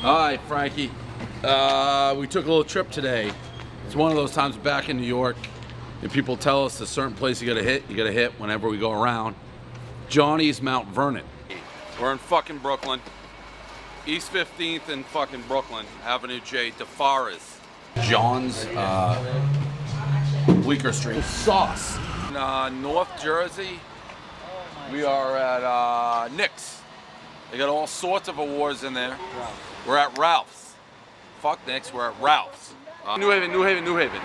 All right, Frankie. We took a little trip today. It's one of those times back in New York, and people tell us a certain place you gotta hit whenever we go around. Johnny's Mount Vernon. We're in fucking Brooklyn. East 15th and fucking Brooklyn, Avenue J, DeForest. John's Bleecker Street. Sauce. In North Jersey, we are at Nick's. They got all sorts of awards in there. We're at Ralph's. Fuck Nick's, we're at Ralph's. New Haven, New Haven, New Haven.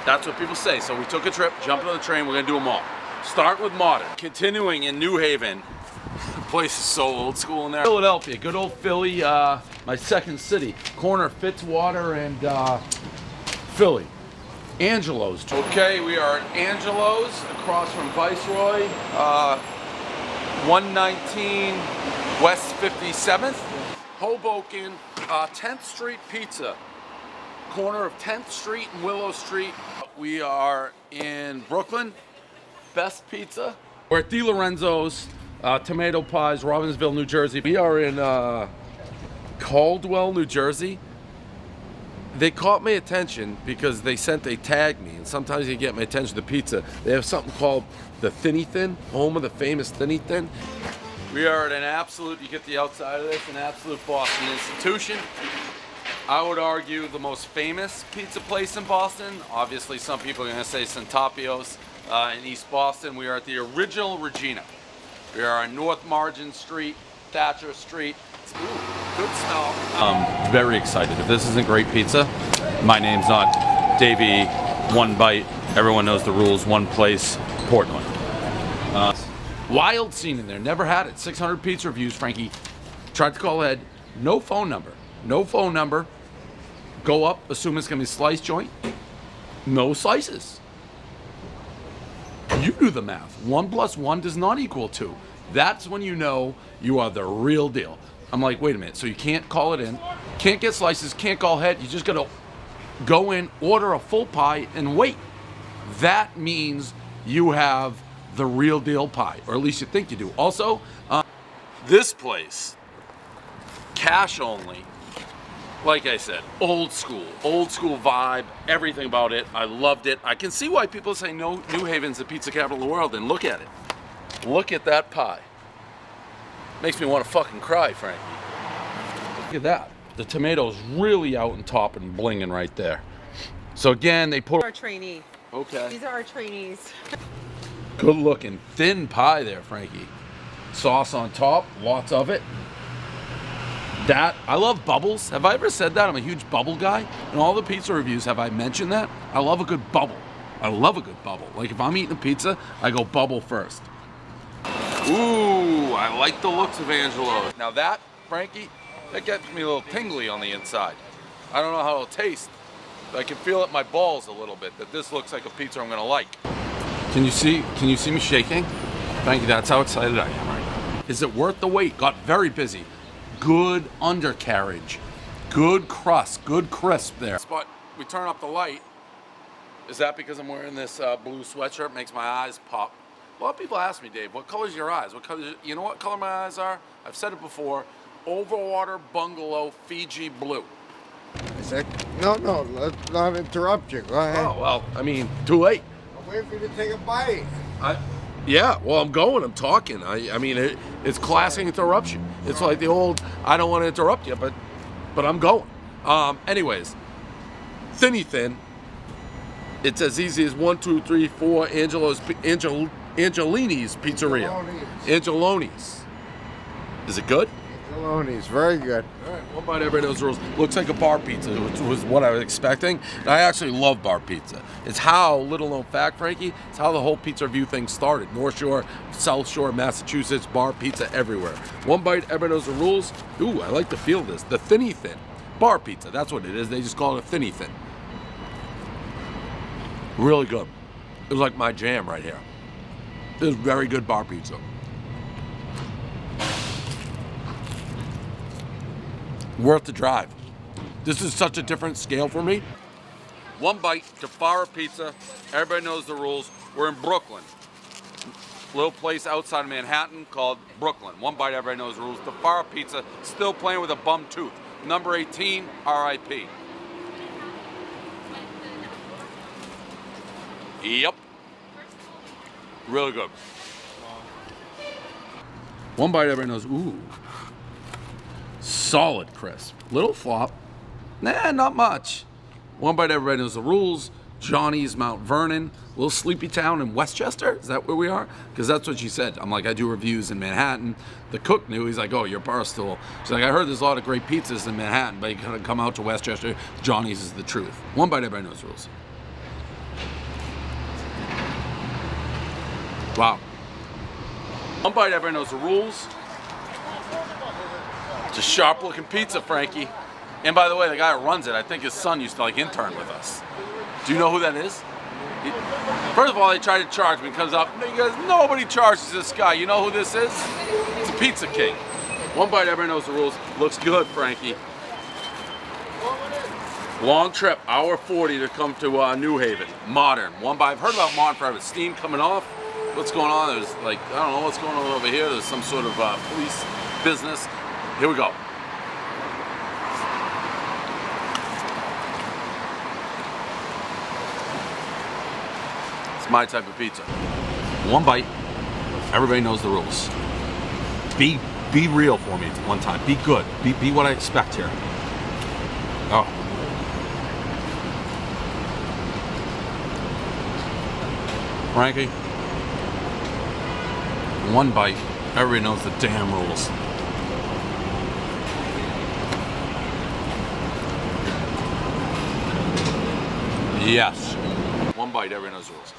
That's what people say. So we took a trip, jumped on the train, we're gonna do them all. Start with Modern. Continuing in New Haven. The place is so old school in there. Philadelphia, good old Philly, my second city. Corner Fitzwater and Philly. Angelo's. Okay, we are at Angelo's across from Viceroy. 119 West 57th. Hoboken, 10th Street Pizza. Corner of 10th Street and Willow Street. We are in Brooklyn. Best Pizza. We're at DiLorenzo's. Tomato Pies, Robbinsville, New Jersey. We are in Caldwell, New Jersey. They caught my attention because they tagged me, and sometimes you get my attention to pizza. They have something called the Thinny Thin, home of the famous Thinny Thin. We are at an absolute, you get the outside of this, an absolute Boston institution. I would argue the most famous pizza place in Boston. Obviously, some people are gonna say Santapio's in East Boston. We are at the original Regina. We are on North Margin Street, Thatcher Street. Ooh, good smell. I'm very excited. If this isn't great pizza, my name's not Davey One Bite. Everyone knows the rules. One place, Portnoy. Wild scene in there. Never had it. 600 pizza reviews, Frankie. Tried to call ahead. No phone number. No phone number. Go up, assume it's going to be a slice joint. No slices. You do the math. 1 + 1 does not equal 2. That's when you know you are the real deal. I'm like, wait a minute. So you can't call it in, can't get slices, can't call ahead. You just got to go in, order a full pie, and wait. That means you have the real deal pie, or at least you think you do. Also, this place, cash only. Like I said, old school vibe, everything about it. I loved it. I can see why people say no, New Haven's the pizza capital of the world, and look at it. Look at that pie. Makes me want to fucking cry, Frankie. Look at that. The tomatoes really out and top and blinging right there. So again, they put our trainee. Okay. These are our trainees. Good looking, thin pie there, Frankie. Sauce on top, lots of it. I love bubbles. Have I ever said that? I'm a huge bubble guy. In all the pizza reviews, have I mentioned that? I love a good bubble. I love a good bubble. Like if I'm eating a pizza, I go bubble first. Ooh, I like the looks of Angelo's. Now that, Frankie, that gets me a little tingly on the inside. I don't know how it'll taste, but I can feel it in my balls a little bit that this looks like a pizza I'm gonna like. Can you see me shaking? Frankie, that's how excited I am right now. Is it worth the wait? Got very busy. Good undercarriage, good crust, good crisp there. But we turn up the light. Is that because I'm wearing this blue sweatshirt? Makes my eyes pop. A lot of people ask me, Dave, what color's your eyes? What color? You know what color my eyes are? I've said it before. Overwater Bungalow Fiji blue. Is that, no, let's not interrupt you. Go ahead. Oh well, I mean, too late. I'm waiting for you to take a bite. Yeah, well, I'm going. I'm talking. I mean, it's classic interruption. It's like the old, I don't want to interrupt you, but I'm going. Anyways, Thinny Thin. It's as easy as 1, 2, 3, 4. Angelini's Pizzeria. Angeloni's. Is it good? Angeloni's, very good. All right, one bite, everybody knows the rules. Looks like a bar pizza, which was what I was expecting. And I actually love bar pizza. It's how, little known fact, Frankie, it's how the whole pizza review thing started. North Shore, South Shore, Massachusetts, bar pizza everywhere. One bite, everybody knows the rules. Ooh, I like the feel of this. The Thinny Thin. Bar pizza, that's what it is. They just call it a Thinny Thin. Really good. It was like my jam right here. It was very good bar pizza. Worth the drive. This is such a different scale for me. One bite, Tafara Pizza. Everybody knows the rules. We're in Brooklyn. Little place outside of Manhattan called Brooklyn. One bite, everybody knows the rules. Tafara Pizza, still playing with a bum tooth. number 18, R.I.P. Yep. Really good. One bite, everybody knows, ooh. Solid crisp. Little flop. Nah, not much. One bite, everybody knows the rules. Johnny's Mount Vernon, little sleepy town in Westchester. Is that where we are? Because that's what she said. I'm like, I do reviews in Manhattan. The cook knew. He's like, oh, you're Barstool. She's like, I heard there's a lot of great pizzas in Manhattan, but you gotta come out to Westchester. Johnny's is the truth. One bite, everybody knows the rules. Wow. One bite, everybody knows the rules. It's a sharp looking pizza, Frankie. And by the way, the guy who runs it, I think his son used to like intern with us. Do you know who that is? First of all, they try to charge me. He comes up, you guys, nobody charges this guy. You know who this is? It's a Pizza King. One bite, everybody knows the rules. Looks good, Frankie. Long trip, hour 40 to come to New Haven. Modern. One bite. I've heard about Modern forever. Steam coming off. What's going on? There's like, I don't know what's going on over here. There's some sort of police business. Here we go. It's my type of pizza. One bite. Everybody knows the rules. Be real for me one time. Be good. Be what I expect here. Oh. Frankie, one bite, everybody knows the damn rules. Yes. One bite, everybody knows the rules.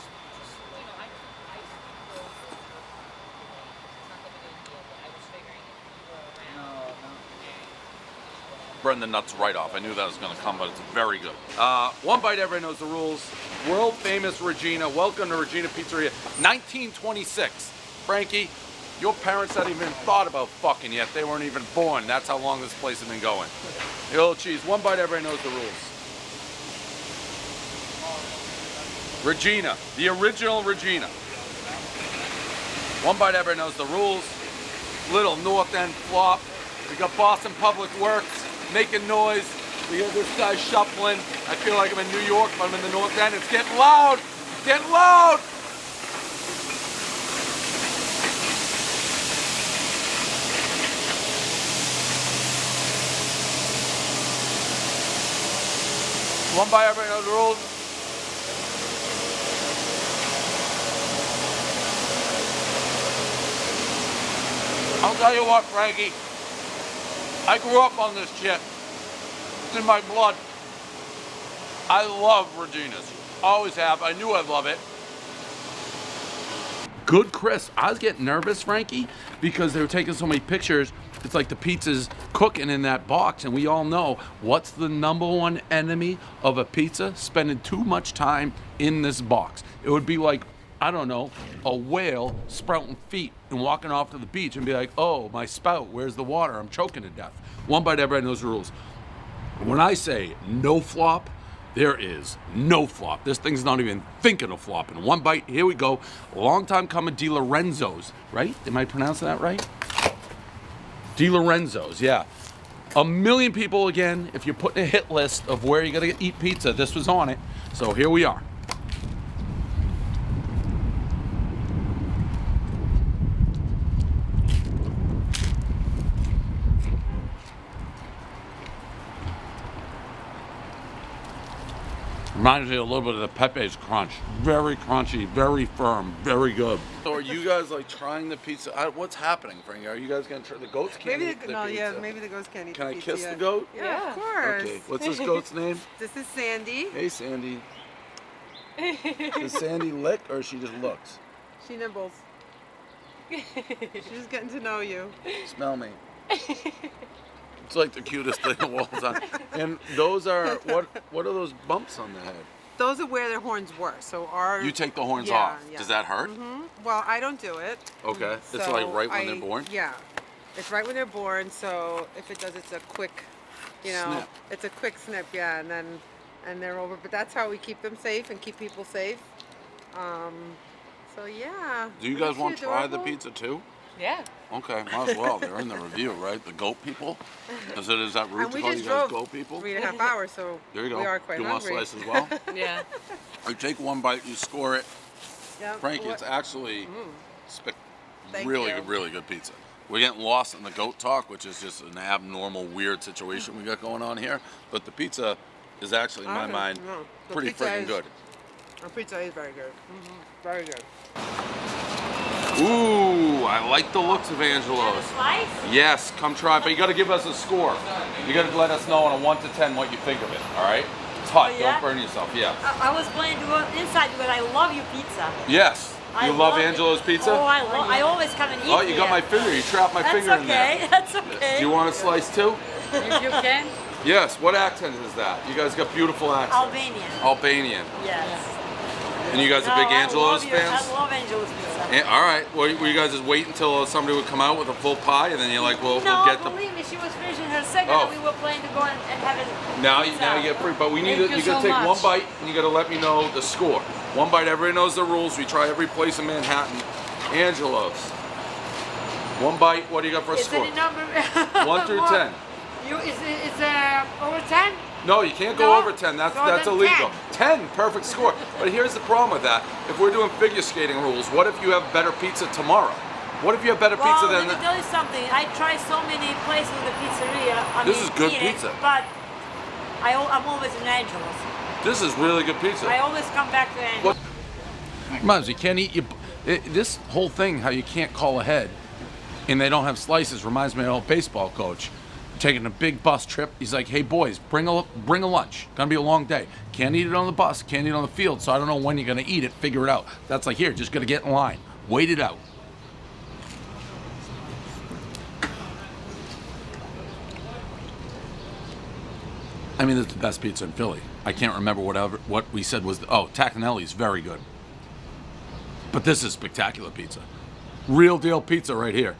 Burn the nuts right off. I knew that was going to come, but it's very good. One bite, everybody knows the rules. World famous Regina. Welcome to Regina Pizzeria. 1926. Frankie, your parents hadn't even thought about fucking yet. They weren't even born. That's how long this place has been going. The old cheese. One bite, everybody knows the rules. Regina. The original Regina. One bite, everybody knows the rules. Little North End flop. We got Boston Public Works making noise. We hear this guy shuffling. I feel like I'm in New York, but I'm in the North End. It's getting loud. It's getting loud. One by everybody knows the rules. I'll tell you what, Frankie. I grew up on this shit. It's in my blood. I love Regina's. Always have. I knew I'd love it. Good crisp. I was getting nervous, Frankie, because they were taking so many pictures. It's like the pizza's cooking in that box, and we all know what's the number one enemy of a pizza? Spending too much time in this box. It would be like, I don't know, a whale sprouting feet and walking off to the beach and be like, oh, my spout, where's the water? I'm choking to death. One bite, everybody knows the rules. When I say no flop, there is no flop. This thing's not even thinking of flopping. One bite, here we go. Long time coming, Di Lorenzo's, right? Am I pronouncing that right? Di Lorenzo's, yeah. A million people again, if you're putting a hit list of where you're gonna eat pizza, this was on it. So here we are. Reminds me a little bit of the Pepe's Crunch. Very crunchy, very firm, very good. So are you guys like trying the pizza? What's happening, Frankie? Are you guys gonna try? The goats can't eat the pizza. Yeah, maybe the goats can't eat Can the I pizza. kiss the goat? Yeah, of course. Okay, what's this goat's name? This is Sandy. Hey, Sandy. Does Sandy lick or she just looks? She nibbles. She's just getting to know you. Smell me. It's like the cutest thing of all time. And those are, what are those bumps on the head? Those are where their horns were. So our You take the horns yeah, off. yeah. Does that hurt? Mm-hmm. Well, I don't do it. Okay. So It's like right when they're born? Yeah. It's right when they're born. So if it does, it's a quick, Snip. it's a quick snip. Yeah, and they're over. But that's how we keep them safe and keep people safe. So yeah. Do you guys Isn't want to she try the adorable? pizza too? Yeah. Okay, might as well. They're in the review, right? The goat people? Is that rude And to we call you just guys drove goat people? 3.5 hours, so There you go. we are quite you want a hungry. slice as well? Yeah. You take one bite, you score it. Yeah, Frankie, what- it's actually Thank really you. good, really good pizza. We're getting lost in the goat talk, which is just an abnormal, weird situation we got going on here. But the pizza is actually, in my mind, no. The pretty pizza freaking is- good. Our pizza is very good. Very good. Ooh, I like the looks of Angelo's. Slice? Yes, come try, but you got to give us a score. You got to let us know on a 1 to 10 what you think of it. All right? It's hot. Oh, yeah? Don't burn yourself. Yeah. I was planning to go inside, but I love your pizza. Yes. I You love it. Angelo's pizza? Oh, I always come and eat Oh, you got here. my finger. You trapped my That's finger in there. okay. That's okay. Do you want a slice too? If you can. Yes. What accent is that? You guys got beautiful accents. Albanian. Albanian. Yes. And you guys are big Angelo's fans? I love Angelo's pizza. All right. Well, were you guys just wait until somebody would come out with a full pie, and then you're like, well, No, we'll get the. believe me, she was finishing her second, Oh. and we were planning to go and have it. Now pizza. you get free, but we need Thank to. You you gotta so take one much. bite, and you gotta let me know the score. One bite. Everybody knows the rules. We try every place in Manhattan. Angelo's. One bite. What do you got for a Is score? any number? 1 through 10. Is over 10? No, you can't go No? over 10. That's So that's then illegal. 10, perfect score. But here's the problem with that. If we're doing figure skating rules, what if you have better pizza tomorrow? What if you have better Well, pizza let than me tell you something. I tried so many places in the pizzeria. This is good eat it, pizza. But I'm always in Angelo's. this is really good pizza. I always come back to Angelo's. Reminds me, you can't eat this whole thing. How you can't call ahead, and they don't have slices. Reminds me of an old baseball coach taking a big bus trip. He's like, "Hey boys, bring a lunch. Gonna be a long day. Can't eat it on the bus. Can't eat it on the field. So I don't know when you're gonna eat it. Figure it out." That's like, here, just gotta get in line. Wait it out. I mean, it's the best pizza in Philly. I can't remember what we said was. Tacconelli's very good. But this is spectacular pizza. Real deal pizza right here.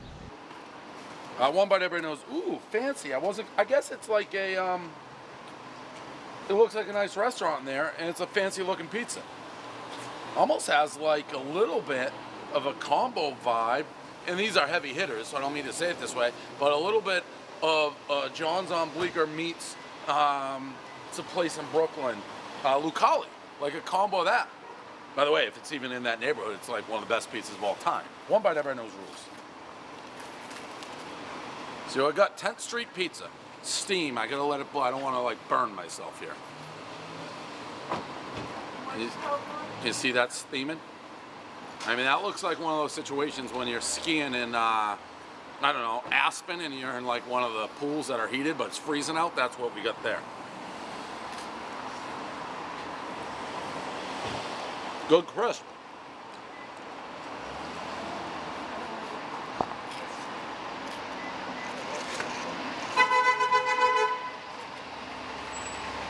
One bite, everybody knows. Ooh, fancy. I guess it's like a. It looks like a nice restaurant in there, and it's a fancy looking pizza. Almost has like a little bit of a combo vibe, and these are heavy hitters, so I don't mean to say it this way, but a little bit of John's on Bleecker meets. It's a place in Brooklyn, Lucali, like a combo of that. By the way, if it's even in that neighborhood, it's like one of the best pizzas of all time. One bite, everybody knows rules. So I got 10th Street Pizza, steam. I gotta let it blow. I don't want to like burn myself here. You see that steaming? I mean, that looks like one of those situations when you're skiing in, I don't know, Aspen, and you're in like one of the pools that are heated, but it's freezing out. That's what we got there. Good crisp.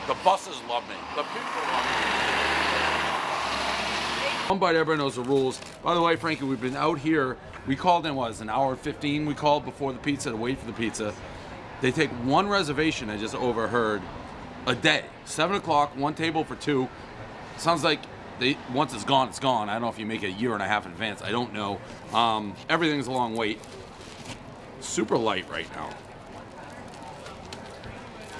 The buses love me. The people love me. One bite, everyone knows the rules. By the way, Frankie, we've been out here. We called in, an hour 15? We called before the pizza to wait for the pizza. They take one reservation, I just overheard, a day. 7 o'clock, one table for two. Sounds like once it's gone, it's gone. I don't know if you make it a year and a half in advance. I don't know. Everything's a long wait. Super light right now.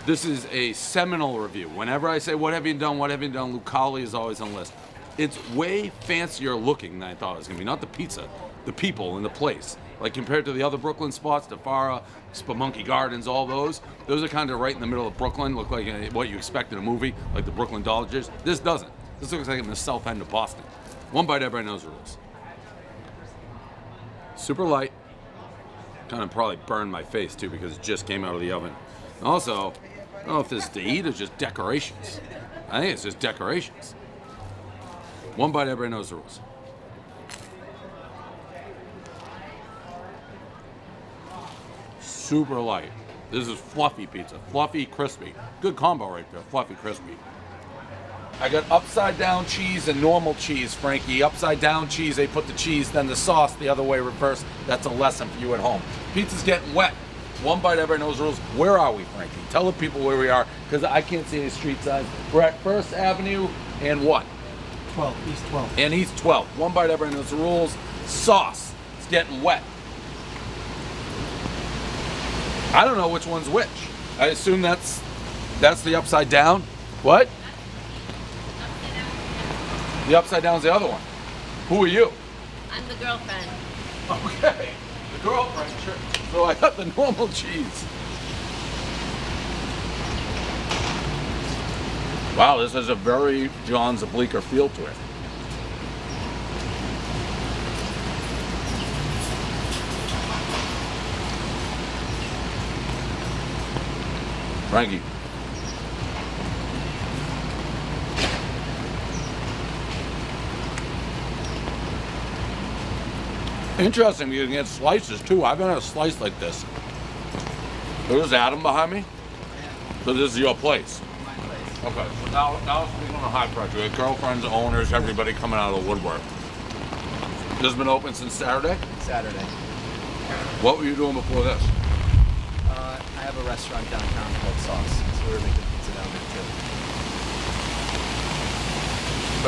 This is a seminal review. Whenever I say, what have you done, Lucali is always on the list. It's way fancier looking than I thought it was going to be. Not the pizza, the people in the place. Like compared to the other Brooklyn spots, Defara, Spelunky Gardens, all those are kind of right in the middle of Brooklyn. Look like what you expect in a movie, like the Brooklyn Dodgers. This doesn't. This looks like in the south end of Boston. One bite, everybody knows the rules. Super light. Kind of probably burned my face too because it just came out of the oven. Also, I don't know if this is to eat or just decorations. I think it's just decorations. One bite, everybody knows the rules. Super light. This is fluffy pizza. Fluffy, crispy. Good combo right there. Fluffy, crispy. I got upside down cheese and normal cheese, Frankie. Upside down cheese, they put the cheese, then the sauce the other way reversed. That's a lesson for you at home. Pizza's getting wet. One bite, everybody knows the rules. Where are we, Frankie? Tell the people where we are, because I can't see any street signs. We're at First Avenue and what? 12, East 12. And East 12. One bite, everybody knows the rules. Sauce. It's getting wet. I don't know which one's which. I assume that's the upside down. What? The upside down's the other one. Who are you? I'm the girlfriend. Okay. The girlfriend, sure. So I got the normal cheese. Wow, this has a very John's Bleecker feel to it. Frankie. Interesting, you can get slices too. I haven't had a slice like this. There's Adam behind me. So this is your place. My place. Okay, so now speaking on a high pressure. Your girlfriends, owners, everybody coming out of the woodwork. This has been open since Saturday? Saturday. What were you doing before this? I have a restaurant downtown called Sauce, so we're making pizza down there too.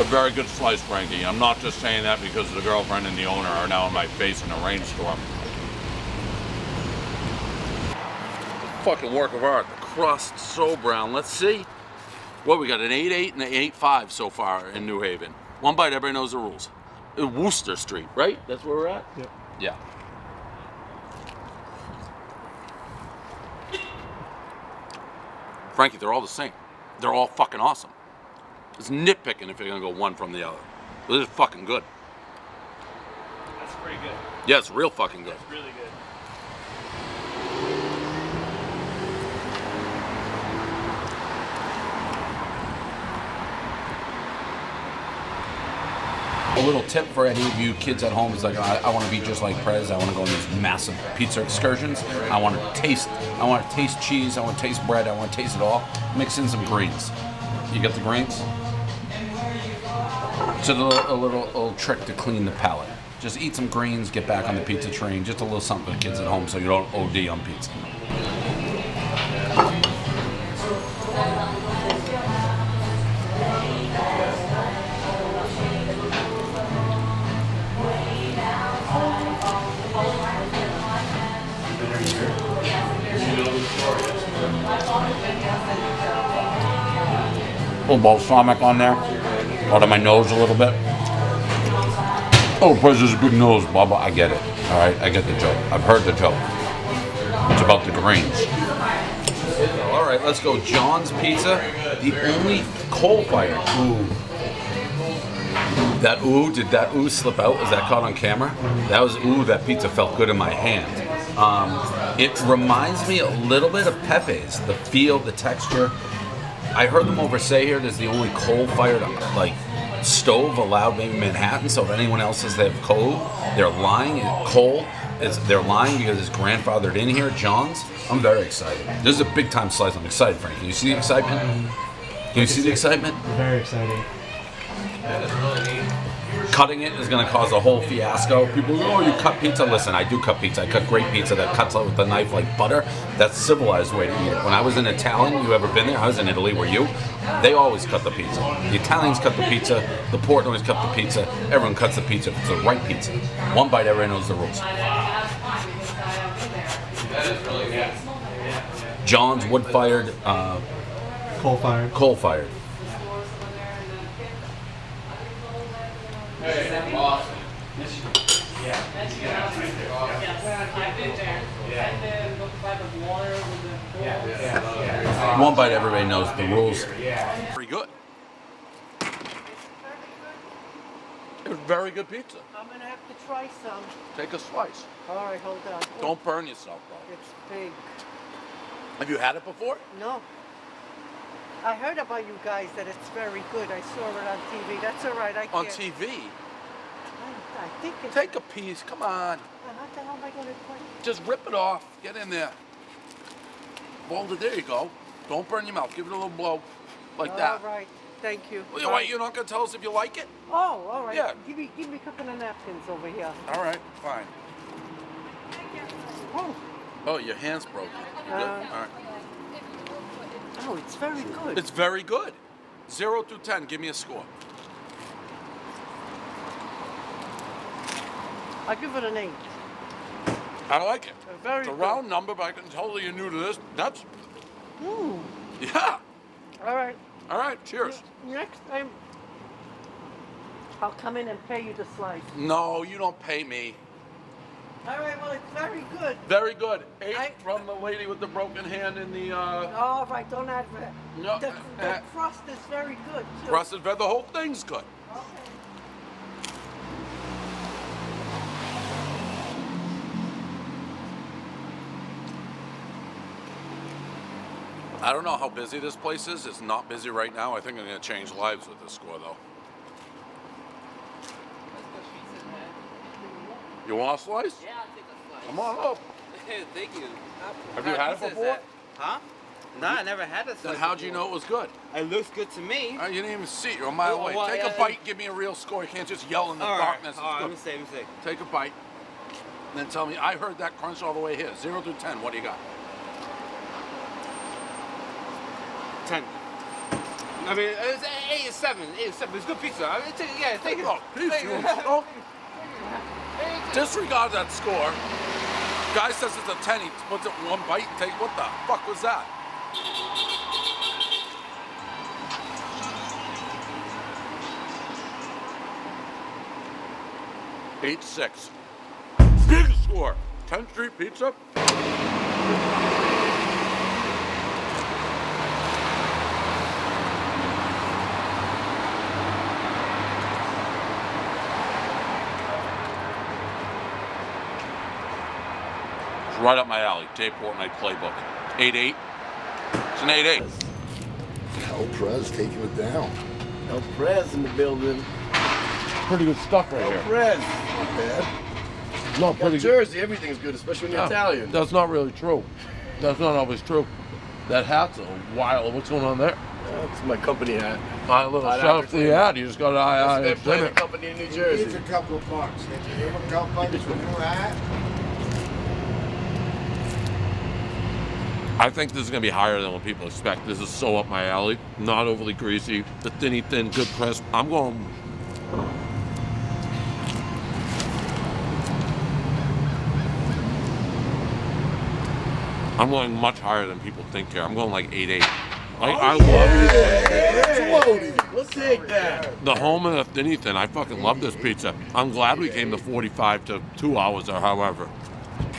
A very good slice, Frankie. I'm not just saying that because the girlfriend and the owner are now in my face in a rainstorm. Fucking work of art. The crust so brown. Let's see. What we got? An 8.8 and an 8.5 so far in New Haven. One bite, everybody knows the rules. Worcester Street, right? That's where we're at? Yep. Yeah. Frankie, they're all the same. They're all fucking awesome. It's nitpicking if you're gonna go one from the other. This is fucking good. That's pretty good. Yeah, it's real fucking good. That's really good. A little tip for any of you kids at home is like, I want to be just like Prez. I want to go on these massive pizza excursions. I want to taste cheese. I want to taste bread. I want to taste it all. Mix in some greens. You got the greens? It's a little trick to clean the palate. Just eat some greens, get back on the pizza train. Just a little something for the kids at home so you don't OD on pizza. A little balsamic on there. Out of my nose a little bit. Oh, Prez, there's a big nose, Bubba. I get it. All right, I get the joke. I've heard the joke. It's about the greens. All right, let's go. John's Pizza, the only coal-fired. Ooh. That ooh, did that ooh slip out? Was that caught on camera? That was ooh, that pizza felt good in my hand. It reminds me a little bit of Pepe's. The feel, the texture. I heard them over say here there's the only coal-fired like stove allowed maybe in Manhattan. So if anyone else says they have coal, they're lying. They're lying because it's grandfathered in here. John's. I'm very excited. This is a big-time slice. I'm excited, Frank. Can you see the excitement? Can you see the excitement? Very exciting. Cutting it is going to cause a whole fiasco. People go, oh, you cut pizza. Listen, I do cut pizza. I cut great pizza that cuts out with a knife like butter. That's a civilized way to eat it. When I was in Italian, you ever been there? I was in Italy, were you? They always cut the pizza. The Italians cut the pizza. The Portnoys cut the pizza. Everyone cuts the pizza if it's the right pizza. One bite, everyone knows the rules. John's wood-fired, Coal-fired. coal-fired. One bite, everybody knows the rules. Pretty good. It was very good pizza. I'm gonna have to try some. Take a slice. All right, hold on. Don't burn yourself, though. It's big. Have you had it before? No. I heard about you guys that it's very good. I saw it on TV. That's all right. I can't. On TV? I think it's. Take a piece. Come on. How the hell am I going to put it? Just rip it off. Get in there. Fold it. There you go. Don't burn your mouth. Give it a little blow. Like that. All right. Thank you. Wait, you're not going to tell us if you like it? Oh, all right. Yeah. Give me a couple of napkins over here. All right. Fine. Oh. Oh, your hand's broken. You good? All right. Oh, it's very good. It's very good. 0 through 10. Give me a score. I'll give it an 8. I like it. Very It's a good. round number, but I can tell that you're new to this. That's. Yeah. All right. All right. Cheers. Next time, I'll come in and pay you the slice. No, you don't pay me. All right. Well, it's very good. Very good. 8 from the lady with the broken hand in the. Oh, if I don't have it. No, The crust is very good too. Crusted bread. The whole thing's good. Okay. I don't know how busy this place is. It's not busy right now. I think I'm going to change lives with this score, though. You want a slice? Yeah, I'll take a slice. Come on up. Thank you. Have you had it before? Huh? No, I never had a slice. Then how'd you know it was good? It looks good to me. You didn't even see it. You're a mile away. Well, Take yeah, a bite. Give me a real score. You can't just yell in the darkness. All right, It's let good. me see. Take a bite. And then tell me, I heard that crunch all the way here. 0 through 10. What do you got? 10. I mean, it's 8 is 7. 8 is 7. It's good pizza. I mean, take it. Oh, please, Take you it. don't- Disregard that score. Guy says it's a 10. He puts it in one bite and take. What the fuck was that? Eight six. Big score. 10th Street Pizza. It's right up my alley. Dave Portnoy playbook. 8-8. It's an 8-8. El Prez taking it down. El Prez in the building. Pretty good stuff right here. Prez. Not bad. No, Got pretty good. Jersey, everything's good, especially when you're Italian. That's not really true. That's not always true. That hat's a wild. What's going on there? That's my company hat. A little I'd shout out have to to the hat. You just got to They're playing a exhibit. company in New It's Jersey. a couple of bucks. Can you give him a couple bucks for new hat? I think this is going to be higher than what people expect. This is so up my alley. Not overly greasy. The thin, good crisp. I'm going. I'm going much higher than people think here. I'm going like 8-8. I love it. We'll take that. The home of the thinny thin. I fucking love this pizza. I'm glad we came to 45 to 2 hours or however.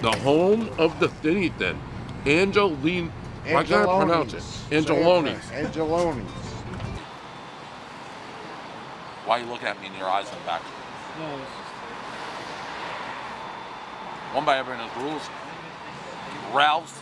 The home of the thinny thin. Angeline. Why can't I pronounce it? Angeloni's. Angeloni's. Why are you looking at me and your eyes are back? One by everyone has rules. Ralph's.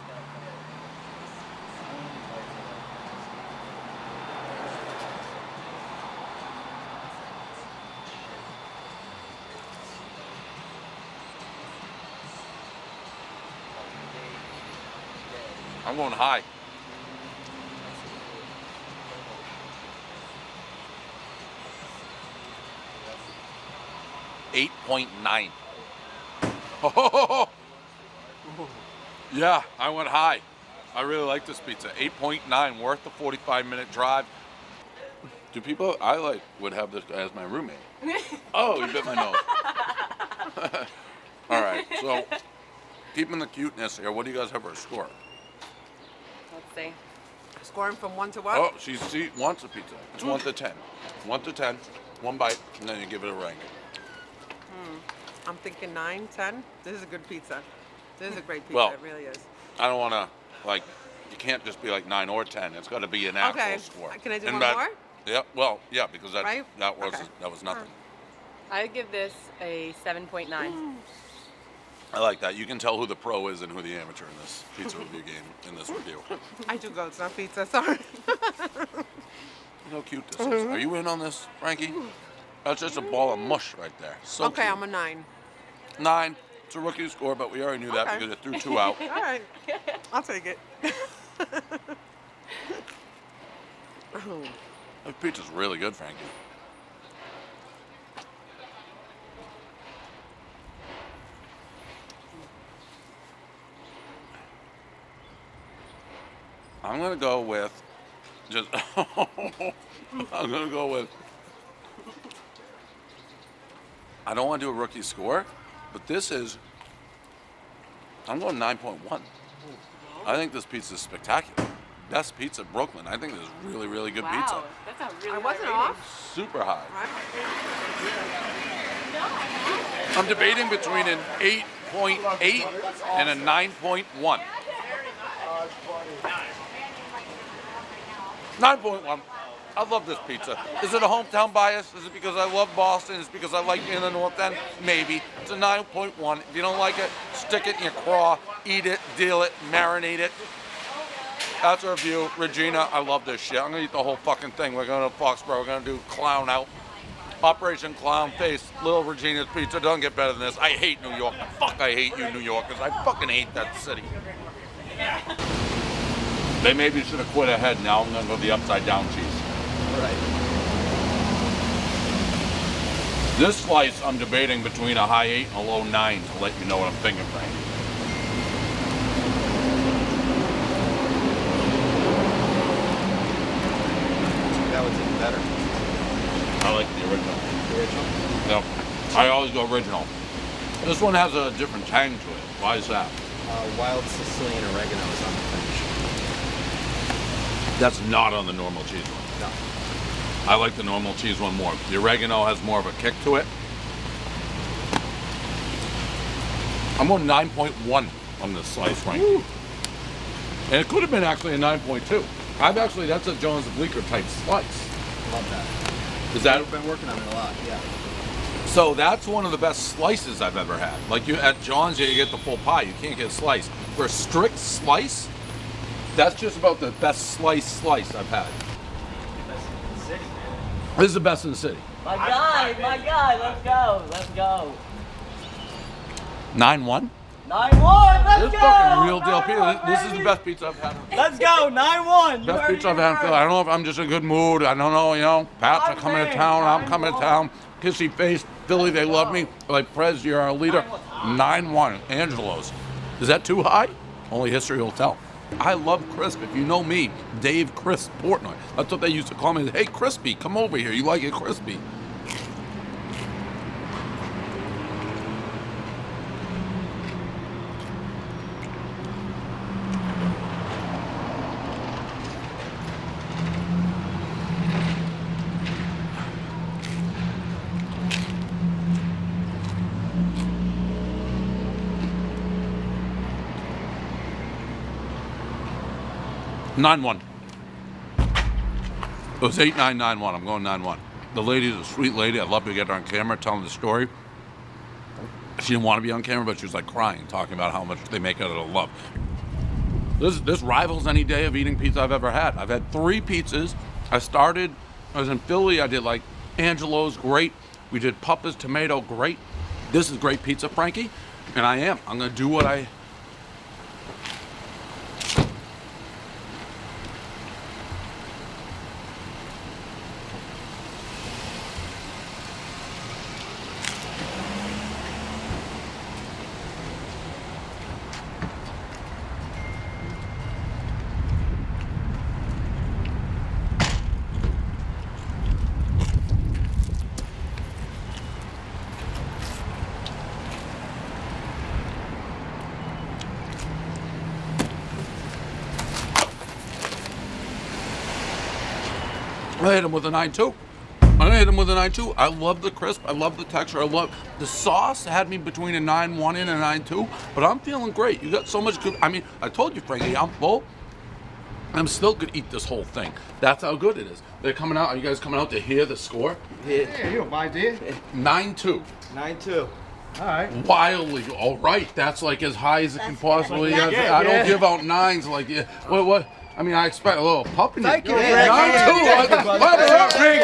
I'm going high. $8.9. Yeah, I went high. I really like this pizza. 8.9, worth the 45-minute drive. Do people I would have this as my roommate? Oh, you bit my nose. All right, so keeping the cuteness here, what do you guys have for a score? Let's see. Scoring from 1 to what? Oh, she wants a pizza. It's 1 to 10. 1 to 10, one bite, and then you give it a ranking. I'm thinking 9, 10. This is a good pizza. This is a great pizza. Well, it really is. I don't want to, you can't just be like 9 or 10. It's got to be an actual Okay. score. Can I do And one more? Yeah, well, yeah, because Right? that was Okay. nothing. I would give this a 7.9. I like that. You can tell who the pro is and who the amateur in this pizza review game, in this review. I do goats, not pizza. Sorry. Look how cute this is. Are you in on this, Frankie? That's just a ball of mush right there. So Okay, cute. I'm a 9. 9. It's a rookie score, but we already knew that Okay. because it threw 2 out. All right. I'll take it. This pizza's really good, Frankie. I'm gonna go with just. I'm gonna go with. I don't want to do a rookie score, but this is I'm going 9.1. I think this pizza is spectacular. Best pizza in Brooklyn. I think this is really, really good pizza. Wow, that's a really I high wasn't rating. off. Super high. I'm debating between an 8.8 and a 9.1. 9.1. I love this pizza. Is it a hometown bias? Is it because I love Boston? Is it because I like being in the North End? Maybe. It's a 9.1. If you don't like it, stick it in your craw, eat it, deal it, marinate it. That's a review. Regina, I love this shit. I'm gonna eat the whole fucking thing. We're going to Foxborough. We're gonna do Clown Out. Operation Clown Face. Little Regina's Pizza. Doesn't get better than this. I hate New York. Fuck, I hate you, New Yorkers. I fucking hate that city. They maybe should have quit ahead. Now I'm gonna go the upside down cheese. Right. This slice, I'm debating between a high 8 and a low 9 to let you know what I'm thinking, Frank. That was even better. I like the original. The original? Yep. I always go original. This one has a different tang to it. Why is that? Wild Sicilian oregano is on the finish. That's not on the normal cheese one. No. I like the normal cheese one more. The oregano has more of a kick to it. I'm on 9.1 on this slice, Frank. And it could have been actually a 9.2. That's a Jones Bleecker type slice. Love that. Is that? I've been working on it a lot, yeah. So that's one of the best slices I've ever had. Like you at John's, you get the full pie. You can't get a slice. For a strict slice, that's just about the best slice I've had. This is the best in the city. My guy, let's go. 9.1. 9-1, let's This go. is fucking real deal 9-1, pizza. This is the baby. best pizza I've had. Let's go, 9-1. Best pizza I've had in Philly. I don't know if I'm just in a good mood. I don't know, Pats are coming to town. I'm coming to town. Kissy face. Philly, they love me. Like, Prez, you're our leader. 9-1. Angelo's. Is that too high? Only history will tell. I love crisp. If you know me, Dave Crisp Portnoy. That's what they used to call me. Hey, Crispy, come over here. You like it crispy. Nine one. It was 8991. I'm going 9-1. The lady's a sweet lady. I'd love to get her on camera telling the story. She didn't want to be on camera, but she was like crying, talking about how much they make out of love. This rivals any day of eating pizza I've ever had. I've had 3 pizzas. I was in Philly. I did like Angelo's, great. We did Papa's Tomato, great. This is great pizza, Frankie. And I'm going to do what I... I hit him with a 9.2. I love the crisp. I love the texture. I love the sauce. Had me between a 9.1 and a 9.2, but I'm feeling great. You got so much good. I mean, I told you, Frankie, I'm full. I'm still gonna eat this whole thing. That's how good it is. They're coming out. Are you guys coming out to hear the score? Yeah, you don't mind, do you? 9.2. 9-2. All right. Wildly. All right. That's like as high as it can possibly get. Yeah, I don't yeah. give out 9s like yeah. What? I mean, I expect a little pup in Thank you, it. Frankie. 9.2. Clap it up, Frankie.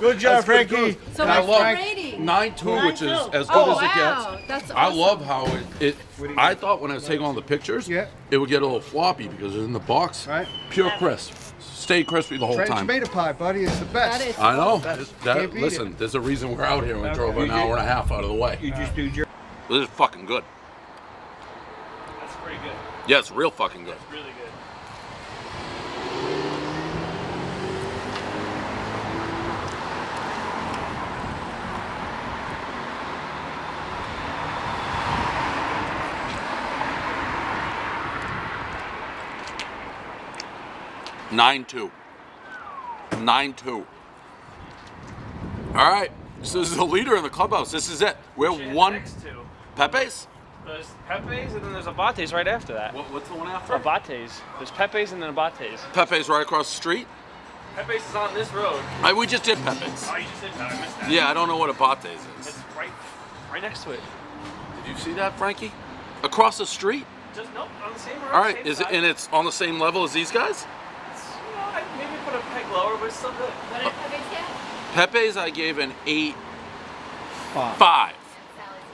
Good job, Frankie. So And I what's love the rating? 9.2, which is 9.2. as good Oh, as it wow. gets. That's I awesome. love how I thought when I was taking all the pictures, Yeah. it would get a little floppy because it's in the box. Right. Pure crisp. Stay crispy the whole French time. tomato pie, buddy. It's the best. That is. I know. Can't beat Listen, there's a reason we're out here. We drove an hour and a half out of the way. You just do your. This is fucking good. That's pretty good. Yeah, it's real fucking good. Really good. 9-2. 9-2. All right. So this is the leader in the clubhouse. This is it. We're one. Next two. Pepe's? There's Pepe's and then there's Abate's right after that. What's the one after? Abate's. There's Pepe's and then Abate's. Pepe's right across the street? Pepe's is on this road. We just did Pepe's. Oh, you just did that. I missed that. Yeah, I don't know what Abate's is. It's right next to it. Did you see that, Frankie? Across the street? Just nope, on the same road. All right. same Is it? side. And it's on the same level as these guys? It's, I'd maybe put a peg lower, but it's still good. What did Pepe's get? Pepe's I gave an 8-5. Sally's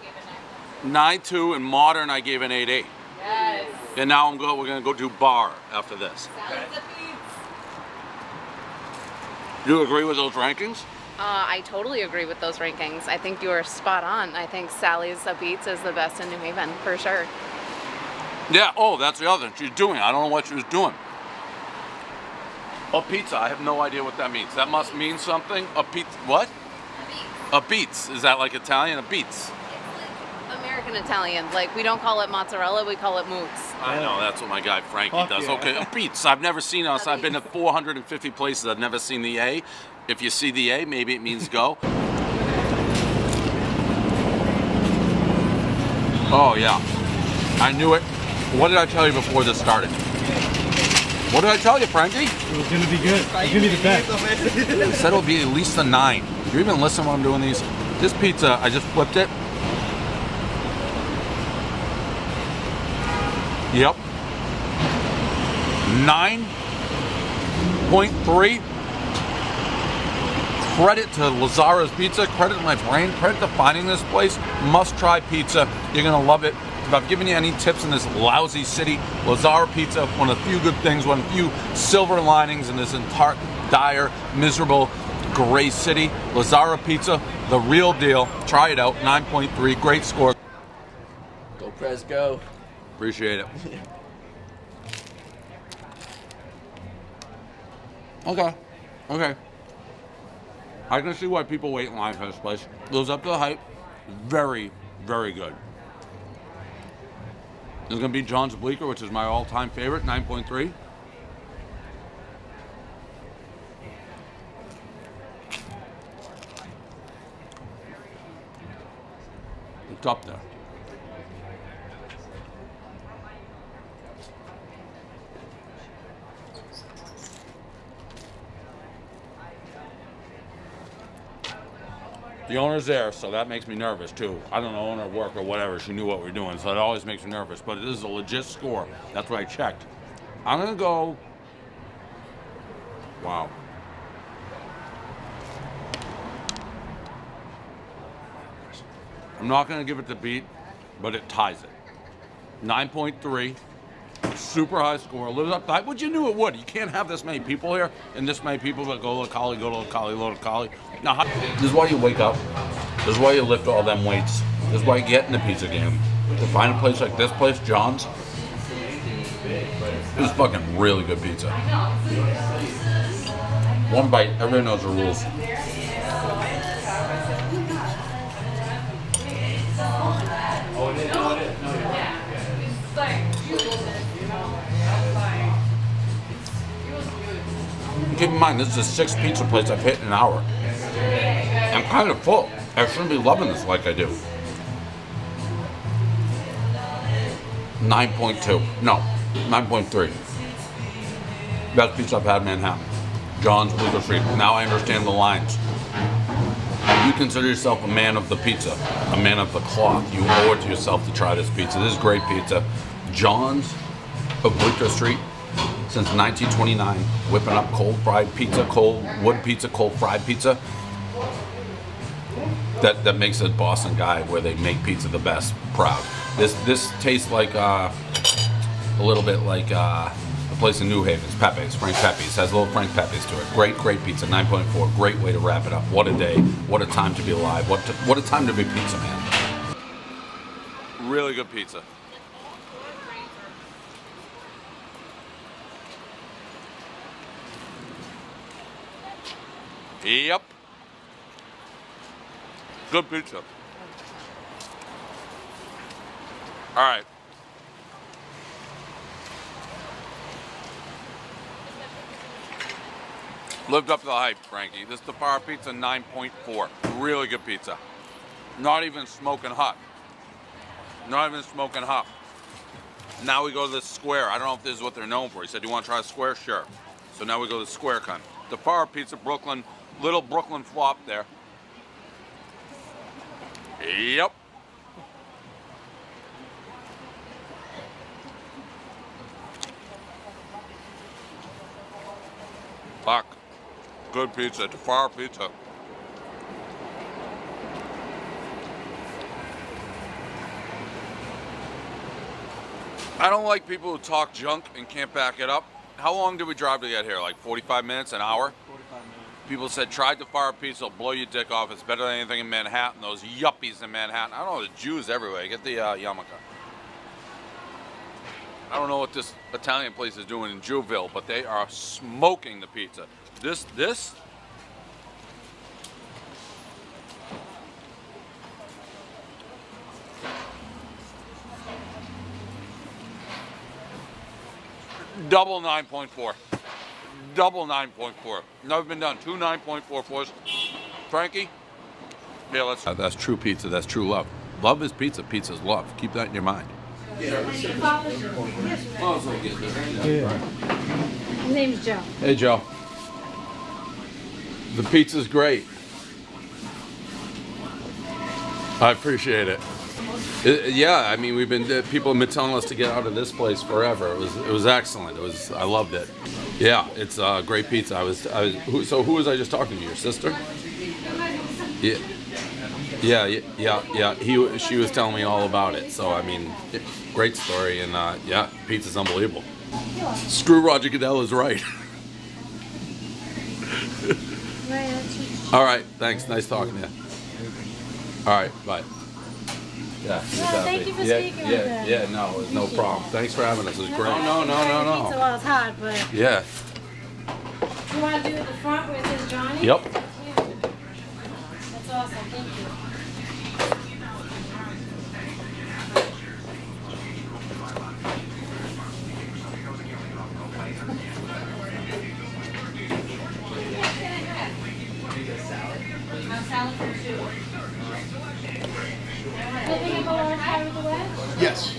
gave a 9-2, and Modern I gave an 8-8. Yes. And now we're gonna go do bar after this. Sally's the beats. You agree with those rankings? I totally agree with those rankings. I think you are spot on. I think Sally's Beats is the best in New Haven, for sure. Yeah, oh, that's the other thing she's doing. I don't know what she was doing. A pizza, I have no idea what that means. That must mean something. A pizza, what? A beets. Is that like Italian? A beets. It's like American Italian. Like, we don't call it mozzarella, we call it moots. I know, that's what my guy Frankie Fuck does. yeah. Okay, a beets. I've never seen us. I've been to 450 places. I've never seen the A. If you see the A, maybe it means go. Oh, yeah. I knew it. What did I tell you before this started? What did I tell you, Frankie? It was gonna be good. It was gonna be the best. I said it'll be at least a 9. You even listen when I'm doing these? This pizza, I just flipped it. Yep. 9.3. Credit to Lazara's Pizza, credit to my brain, credit to finding this place. Must try pizza. You're gonna love it. If I've given you any tips in this lousy city, Lazara Pizza, one of the few good things, one of the few silver linings in this entire dire, miserable, gray city. Lazara Pizza, the real deal. Try it out. 9.3, great score. Go Press, go. Appreciate it. Okay. I can see why people wait in line for this place. Lives up to the hype. Very, very good. There's going to be John's Bleecker, which is my all-time favorite, 9.3. It's up there. The owner's there, so that makes me nervous too. I don't know, owner, work, or whatever. She knew what we were doing, so it always makes me nervous. But it is a legit score. That's what I checked. I'm gonna go. Wow. I'm not gonna give it the beat, but it ties it. 9.3. Super high score. Lives up to, which you knew it would. You can't have this many people here and this many people that go to Cali, go to Cali, go to Cali. Now, this is why you wake up. This is why you lift all them weights. This is why you get in the pizza game. To find a place like this place, John's, this is fucking really good pizza. One bite, everyone knows the rules. Keep in mind, this is the 6th pizza place I've hit in an hour. I'm kind of full. I shouldn't be loving this like I do. 9.2. No, 9.3. Best pizza I've had in Manhattan. John's, Bleecker Street. Now I understand the lines. You consider yourself a man of the pizza, a man of the cloth. You owe it to yourself to try this pizza. This is great pizza. John's of Bleecker Street. Since 1929, whipping up cold fried pizza, cold wood pizza, cold fried pizza. That makes a Boston guy where they make pizza the best proud. This tastes like a little bit like a place in New Haven. It's Pepe's, Frank Pepe's. Has a little Frank Pepe's to it. Great pizza, 9.4. Great way to wrap it up. What a day. What a time to be alive. What a time to be pizza man. Really good pizza. Yep. Good pizza. All right. Lived up to the hype, Frankie. This Tafara pizza 9.4. Really good pizza. Not even smoking hot. Not even smoking hot. Now we go to the square. I don't know if this is what they're known for. He said, "You want to try a square?" Sure. So now we go to the square kind. Tafara pizza, Brooklyn. Little Brooklyn flop there. Yep. Fuck. Good pizza. Tafara pizza. I don't like people who talk junk and can't back it up. How long did we drive to get here? Like 45 minutes, an hour? 45 minutes. People said, try Tafara pizza, it'll blow your dick off. It's better than anything in Manhattan. Those yuppies in Manhattan. I don't know, the Jews everywhere. Get the yarmulke. I don't know what this Italian place is doing in Jewville, but they are smoking the pizza. This double 9.4. Double 9.4. Never been done. 2 9.44s. Frankie? Yeah, let's. That's true pizza. That's true love. Love is pizza. Pizza's love. Keep that in your mind. Yeah. His name's Joe. Hey, Joe. The pizza's great. I appreciate it. Yeah, I mean, we've been people have been telling us to get out of this place forever. It was excellent. I loved it. Yeah, it's great pizza. So who was I just talking to? Your sister? Yeah. She was telling me all about it. So I mean, great story, and yeah, pizza's unbelievable. Screw Roger Goodell is right. All right, thanks. Nice talking to you. All right, bye. Yeah, thank you for speaking with us. Yeah, no, it's no problem. Thanks for having us. It was great. No. Pizza while it's hot, but Yeah. you want to do it the front where it says Johnny? Yep. Yeah. That's awesome. Thank you. Salad for two. Yes.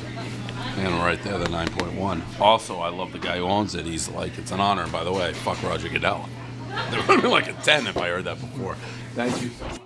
And right there, the 9.1. Also, I love the guy who owns it. He's like, it's an honor. And by the way, fuck Roger Goodell. There would have been like a 10 if I heard that before. Thank you so much.